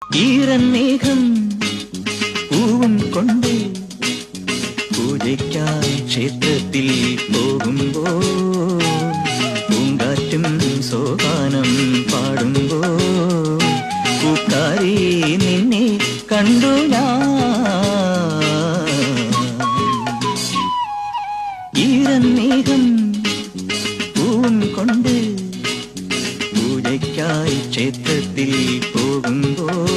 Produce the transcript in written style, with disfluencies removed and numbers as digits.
ഈറന്നേഹം പൂവും കൊണ്ട് പൂജയ്ക്കായി ക്ഷേത്രത്തിൽ പോകുമ്പോൾ പൂങ്കാറ്റും സോപാനം പാടുമ്പോൾ പൂക്കാരി നിന്നെ കണ്ടു ഞാൻ. ഈറന്നേഹം പൂവും കൊണ്ട് പൂജയ്ക്കായി ക്ഷേത്രത്തിൽ പോകുമ്പോൾ